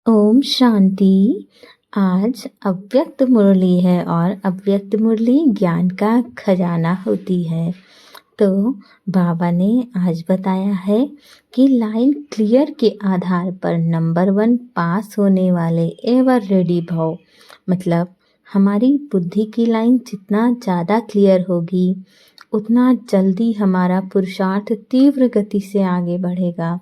ओम शांति। आज अव्यक्त मुरली है और अव्यक्त मुरली ज्ञान का खजाना होती है। तो बाबा ने आज बताया है कि लाइन क्लियर के आधार पर नंबर 1 पास होने वाले एवर रेडी भव, मतलब हमारी बुद्धि की लाइन जितना ज़्यादा क्लियर होगी उतना जल्दी हमारा पुरुषार्थ तीव्र गति से आगे बढ़ेगा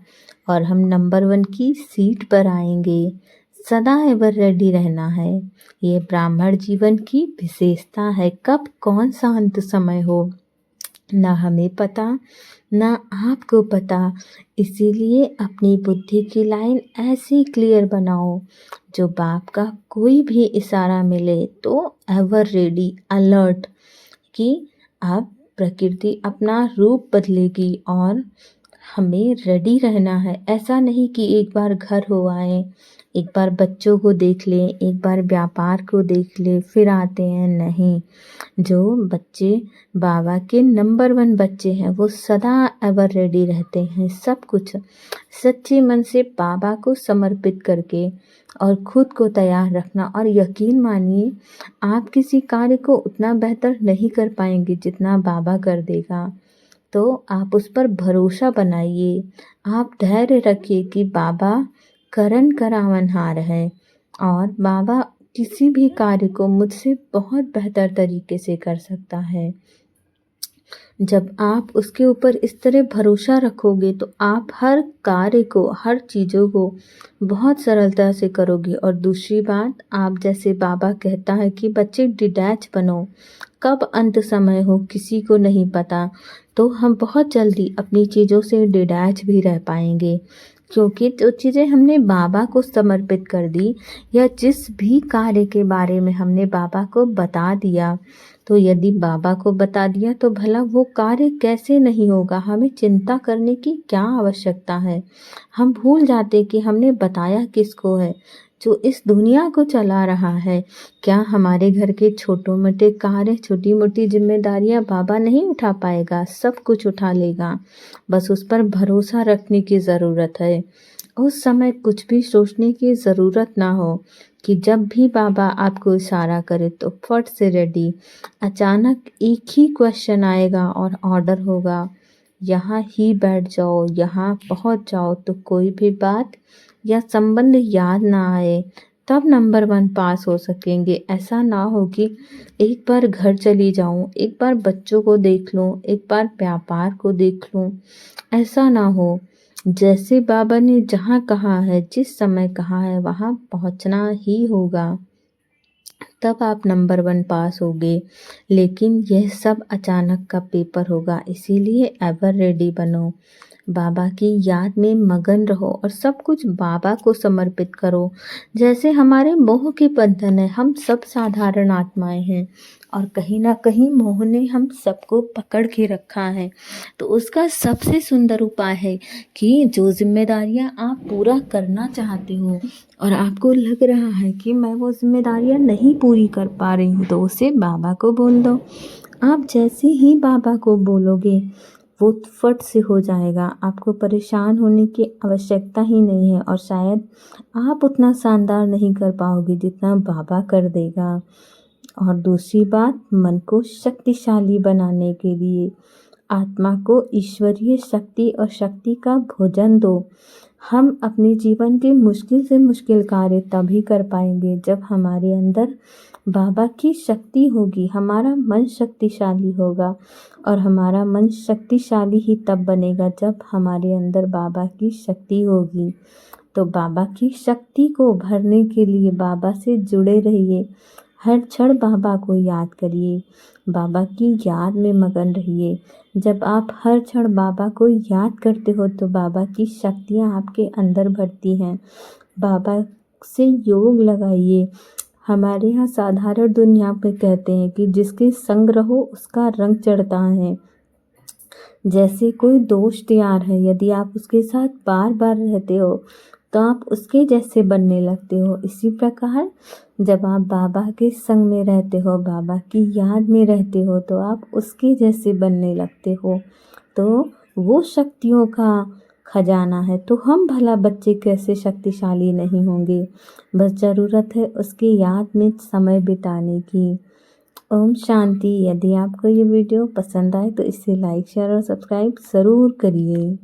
और हम नंबर 1 की सीट पर आएंगे। सदा एवर रेडी रहना है, ये ब्राह्मण जीवन की विशेषता है। कब कौन सा अंत समय हो ना हमें पता, ना आपको पता। इसीलिए अपनी बुद्धि की लाइन ऐसी क्लियर बनाओ जो बाप का कोई भी इशारा मिले तो एवर रेडी अलर्ट कि अब प्रकृति अपना रूप बदलेगी और हमें रेडी रहना है। ऐसा नहीं कि एक बार घर हो आए, एक बार बच्चों को देख लें, एक बार व्यापार को देख लें फिर आते हैं। नहीं, जो बच्चे बाबा के नंबर 1 बच्चे हैं वो सदा एवर रेडी रहते हैं। सब कुछ सच्चे मन से बाबा को समर्पित करके और खुद को तैयार रखना। और यकीन मानिए आप किसी कार्य को उतना बेहतर नहीं कर पाएंगे जितना बाबा कर देगा। तो आप उस पर भरोसा बनाइए, आप धैर्य रखिए कि बाबा करन करावनहार है और बाबा किसी भी कार्य को मुझसे बहुत बेहतर तरीके से कर सकता है। जब आप उसके ऊपर इस तरह भरोसा रखोगे तो आप हर कार्य को, हर चीज़ों को बहुत सरलता से करोगे। और दूसरी बात, आप जैसे बाबा कहता है कि बच्चे डिटैच बनो, कब अंत समय हो किसी को नहीं पता, तो हम बहुत जल्दी अपनी चीज़ों से डिटैच भी रह पाएंगे। क्योंकि जो चीज़ें हमने बाबा को समर्पित कर दी या जिस भी कार्य के बारे में हमने बाबा को बता दिया, तो यदि बाबा को बता दिया तो भला वो कार्य कैसे नहीं होगा। हमें चिंता करने की क्या आवश्यकता है। हम भूल जाते कि हमने बताया किसको है, जो इस दुनिया को चला रहा है। क्या हमारे घर के छोटे मोटे कार्य, छोटी मोटी जिम्मेदारियां बाबा नहीं उठा पाएगा? सब कुछ उठा लेगा। बस उस पर भरोसा रखने की ज़रूरत है। उस समय कुछ भी सोचने की ज़रूरत ना हो कि जब भी बाबा आपको इशारा करे तो फट से रेडी। अचानक एक ही क्वेश्चन आएगा और ऑर्डर होगा, यहाँ ही बैठ जाओ, यहाँ पहुँच जाओ। तो कोई भी बात या संबंध याद ना आए, तब नंबर 1 पास हो सकेंगे। ऐसा ना हो कि एक बार घर चली जाऊं, एक बार बच्चों को देख लूं, एक बार व्यापार को देख लूं। ऐसा ना हो। जैसे बाबा ने जहाँ कहा है, जिस समय कहा है, वहाँ पहुँचना ही होगा, तब आप नंबर 1 पास होगे। लेकिन यह सब अचानक का पेपर होगा, इसीलिए एवर रेडी बनो। बाबा की याद में मगन रहो और सब कुछ बाबा को समर्पित करो। जैसे हमारे मोह के बंधन है, हम सब साधारण आत्माएं हैं और कहीं ना कहीं मोह ने हम सबको पकड़ के रखा है। तो उसका सबसे सुंदर उपाय है कि जो जिम्मेदारियां आप पूरा करना चाहते हो और आपको लग रहा है कि मैं वो जिम्मेदारियां नहीं पूरी कर पा रही हूँ, तो उसे बाबा को बोल दो। आप जैसे ही बाबा को बोलोगे वो फट से हो जाएगा। आपको परेशान होने की आवश्यकता ही नहीं है और शायद आप उतना शानदार नहीं कर पाओगे जितना बाबा कर देगा। और दूसरी बात, मन को शक्तिशाली बनाने के लिए आत्मा को ईश्वरीय शक्ति और शक्ति का भोजन दो। हम अपने जीवन के मुश्किल से मुश्किल कार्य तभी कर पाएंगे जब हमारे अंदर बाबा की शक्ति होगी, हमारा मन शक्तिशाली होगा। और हमारा मन शक्तिशाली ही तब बनेगा जब हमारे अंदर बाबा की शक्ति होगी। तो बाबा की शक्ति को भरने के लिए बाबा से जुड़े रहिए। हर क्षण बाबा को याद करिए, बाबा की याद में मगन रहिए। जब आप हर क्षण बाबा को याद करते हो तो बाबा की शक्तियाँ आपके अंदर भरती हैं। बाबा से योग लगाइए। हमारे यहाँ साधारण दुनिया पे कहते हैं कि जिसके संग रहो उसका रंग चढ़ता है। जैसे कोई दोस्त यार है, यदि आप उसके साथ बार बार रहते हो तो आप उसके जैसे बनने लगते हो। इसी प्रकार जब आप बाबा के संग में रहते हो, बाबा की याद में रहते हो, तो आप उसके जैसे बनने लगते हो। तो वो शक्तियों का खजाना है, तो हम भला बच्चे कैसे शक्तिशाली नहीं होंगे। बस ज़रूरत है उसकी याद में समय बिताने की। ओम शांति। यदि आपको ये वीडियो पसंद आए तो इसे लाइक शेयर और सब्सक्राइब ज़रूर करिए।